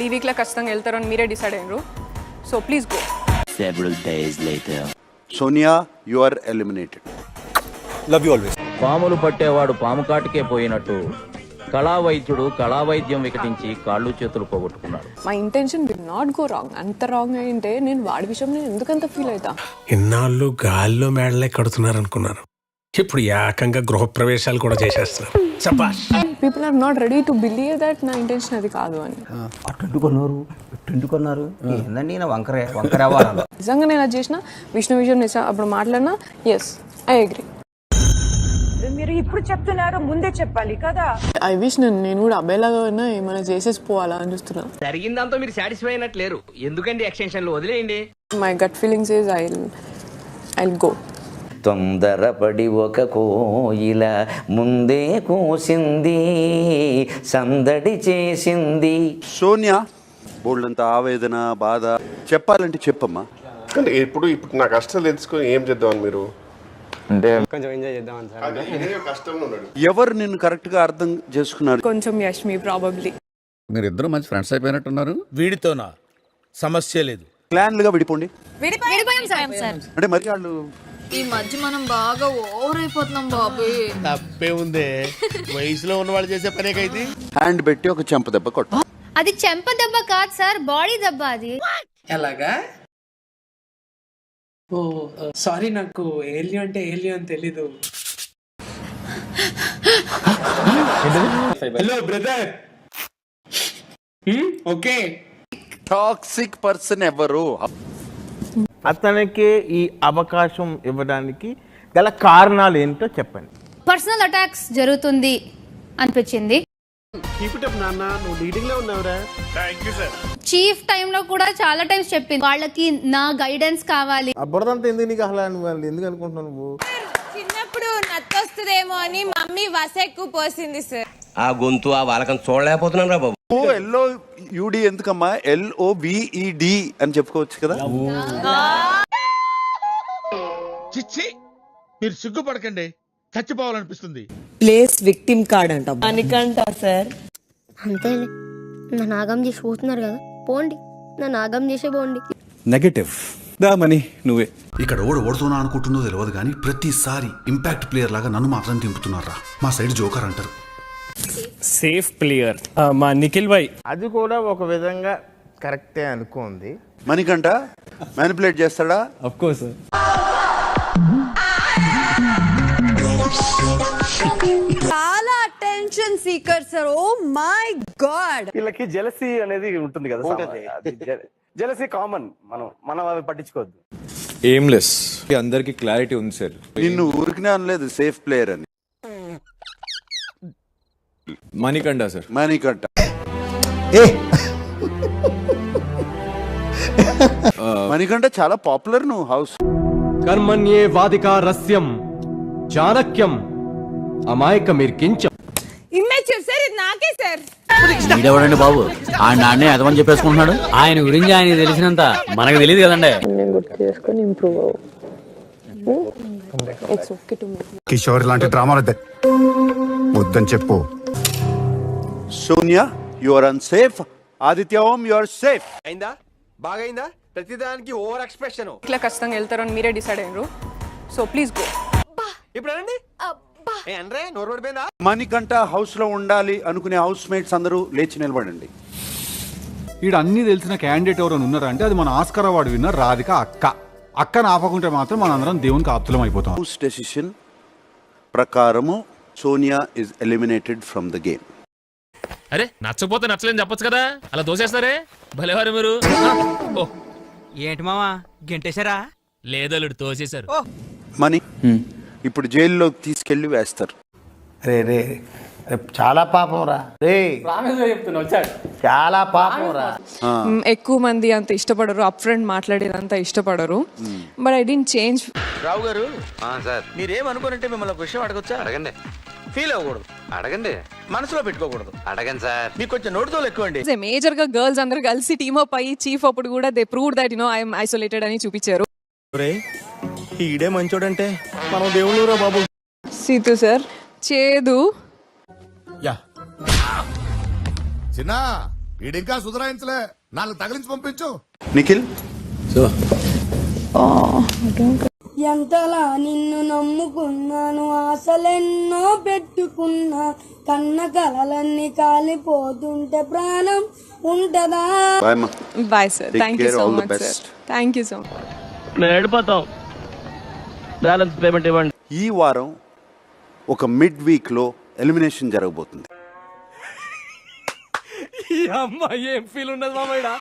వాళ్ళు ఈ వీక్లో ఖచ్చితంగా వెళ్తారని మీరే డిసైడ్ అయ్యారు. So please go. Several days later. Sonia, you are eliminated. Love you always. పాములు పట్టేవాడు పాము కాటికే పోయినట్టు కళావైద్యుడు కళావైద్యం వికటించి కాళ్ళు చేతులు పోగొట్టుకున్నాడు. My intention will not go wrong. అంత రాంగ్ అయింటే నేను వాడి విషయం నేను ఎందుకంత ఫీల్ అవుతా. ఇన్నాళ్ళు గాల్లో మేడలే కడుతున్నారు అనుకున్నాను, ఇప్పుడు ఏకంగా గృహప్రవేశాలు కూడా చేసేస్తున్నారు. శభాష్. People are not ready to believe that నా ఇంటెన్షన్ అది కాదు అని. అట్టుకున్నారు ఏందండి నా వంకరే అవ్వాలి. నిజంగా నేను అది చేసిన విష్ణు విషయం అప్పుడు మాట్లాడినా ఎస్ ఐ అగ్రీ. మీరు ఇప్పుడు చెప్తున్నారు, ముందే చెప్పాలి కదా. ఐ విష్ నేను కూడా అబ్బాయిలాగా ఏమైనా చేసేసి పోవాలా అని చూస్తున్నా. జరిగిందంతా మీరు సాటిస్ఫై అయినట్లేరు, ఎందుకండి ఎక్స్టెన్షన్లు వదిలేయండి. My gut feelings is I go. తొందరపడి ఒక కోయిల ముందే కూసింది, సందడి చేసింది. సోనియా, బోల్డంత ఆవేదన బాధ చెప్పాలంటే చెప్పమ్మా. అంటే ఇప్పుడు నా కష్టాలు తెలుసుకొని ఏం చేద్దామని మీరు అంటే కొంచెం ఎంజాయ్ చేద్దామని సార్. కష్టంలో ఉన్నాడు. ఎవరు నిన్ను కరెక్ట్ గా అర్థం చేసుకున్నారు? కొంచెం యష్మి ప్రాబబ్లీ. మీరిద్దరు మంచి ఫ్రెండ్స్ అయిపోయినట్టున్నారు. వీడితోనా సమస్య లేదు, ప్లాన్లుగా విడిపోండి. విడిపోయాం సార్. అంటే మరి వాళ్ళు ఈ మధ్య మనం బాగా ఓవర్ అయిపోతున్నాం బాబు. తప్పే ఉందే, వయసులో ఉన్న వాళ్ళు చేసే పనేకైతే. హ్యాండ్ పెట్టి ఒక చెంప దెబ్బ కొట్టు. అది చెంప దెబ్బ కాదు సార్, బాడీ దెబ్బ అది. ఎలాగా? ఓ సారీ, నాకు ఏలియన్ అంటే ఏలియన్ అని తెలీదు. Hello brother. Okay. Toxic person ఎవరు? అతనికి ఈ అవకాశం ఇవ్వడానికి గల కారణాలు ఏంటో చెప్పండి. పర్సనల్ అటాక్స్ జరుగుతుంది అనిపించింది. చీఫ్ టైం లో కూడా చాలా టైమ్స్ చెప్పింది వాళ్ళకి నా గైడెన్స్ కావాలి. బురదంతా ఎందుకు నీకు అసలు ఎందుకు అనుకుంటున్నావు నువ్వు? చిన్నప్పుడు నత్తొస్తుందేమో అని మమ్మీ వసెక్కు పోసింది సార్. ఆ గొంతు ఆ వాళ్ళకం చూడలేకపోతున్నాను రా బాబు. LOUD ఎందుకమ్మా? LOVED అని చెప్పుకోవచ్చు కదా. చిచ్చి, మీరు సిగ్గుపడకండి, చచ్చిపోవాలనిపిస్తుంది. ప్లేస్ విక్టిమ్ కార్డ్ అంట అనికంట సార్. అంతే, నా నాగం చేసి పోతున్నారు కదా, పోండి, నా నాగం చేసే పోండి. నెగటివ్ దా మనీ నువ్వే. ఇక్కడ ఓడుతున్నా అనుకుంటుందో తెలియదు కానీ ప్రతిసారి ఇంపాక్ట్ ప్లేయర్ లాగా నన్ను మాత్రం దింపుతున్నారా. మా సైడ్ జోకర్ అంటారు. సేఫ్ ప్లేయర్ మా నిఖిల్ భాయ్. అది కూడా ఒక విధంగా కరెక్టే అనుకోండి. మణికంట మ్యానిపులేట్ చేస్తాడా? Of course. చాలా attention seeker sir. Oh my god. వీళ్ళకి జెలసీ అనేది ఉంటుంది కదా, జెలసీ కామన్. మనం అవి పట్టించుకోవద్దు. ఏం లెస్, అందరికి క్లారిటీ ఉంది సార్. నిన్ను ఊరికినే అనలేదు సేఫ్ ప్లేయర్ అని. మణికంఠ సార్. మణికంట మణికంట చాలా పాపులర్ నువ్వు హౌస్. కర్మణ్యే వాదికా రస్యం చాణక్యం అమాయకమిర్కించం. ఇమ్మేచ్యూర్ సార్, ఇది నాకే సార్. వీడెవడండి బాబు, ఆ నాన్నే అదమని చెప్పేసుకుంటున్నాడు. ఆయన గురించి ఆయన తెలిసినంత మనకు తెలియదు కదండి. గుర్తు చేసుకొని ఇంప్రూవ్ అవ్వు. It's okay to me. Kishore లాంటి డ్రామాలు వద్దని చెప్పు. Sonia, you are unsafe. Aditya Om, you are safe. అయిందా? బాగైందా? ప్రతిదానికి ఓవర్ ఎక్స్ప్రెషన్. ఇట్లా ఖచ్చితంగా వెళ్తారని మీరే డిసైడ్ అయ్యారు. So please go. ఇప్పుడు అనండి. అనరే నోరు పడిపోయిందా? మణికంట హౌస్ లో ఉండాలి అనుకునే హౌస్ మేట్స్ అందరూ లేచి నిలబడండి. ఈడ అన్ని తెలిసిన క్యాండిడేట్ ఎవరైనా ఉన్నారా అంటే అది మన ఆస్కార్ అవార్డు విన్నర్ రాధిక అక్క. అక్కను ఆపకుంటే మాత్రం మనందరం దేవునికి ఆప్తులం అయిపోతాం. హౌస్ డెసిషన్ ప్రకారము Sonia is eliminated from the game. అరే నచ్చకపోతే నచ్చలేని చెప్పొచ్చు కదా, అలా దోసేస్తారే భలేవారు మీరు. ఏంటి మావా గెంటేశారా? లేదలుడు తోసేశారు. మనీ ఇప్పుడు జైల్లో తీసుకెళ్లి వేస్తారు. రే చాలా పాపం రా. రే చాలా పాపం రా. ఎక్కువ మంది అంత ఇష్టపడరు, అప్ ఫ్రంట్ మాట్లాడేదంత ఇష్టపడరు. But I didn't change. Rao garu sir, మీరేమనుకోనంటే మిమ్మల్ని ఒక విషయం అడగొచ్చా? అడగండి. ఫీల్ అవ్వకూడదు, అడగండి. మనసులో పెట్టుకోకూడదు, అడగండి సార్. మీకు కొంచెం నోటితో ఎక్కువ అండి. మేజర్ గా గర్ల్స్ అందరూ కలిసి టీమ్ అప్ అయ్యి చీఫ్ అప్పుడు కూడా they proved that I'm isolated అని చూపించారు. ఈడే మంచోడంటే మనం దేవుళ్ళురా బాబు. సీతు సార్ చేదు. యా చిన్నా ఈడింకా సుధరాయించలే 4 తగిలించి పంపించు. నిఖిల్ ఎంతలా నిన్ను నమ్ముకున్నాను, ఆశలెన్నో పెట్టుకున్నా, కన్న కలలన్నీ కాలిపోతుంటే ప్రాణం ఉంటదా? బాయ్ అమ్మా. Bye sir, Take thank you care, so all the much sir, best. Thank you so much. మేము వెళ్ళిపోతాం, బ్యాలెన్స్ పేమెంట్ ఇవ్వండి. ఈ వారం ఒక మిడ్ వీక్ లో ఎలిమినేషన్ జరగబోతుంది. అమ్మాయి ఏం ఫీల్ ఉండదు మామయ్య.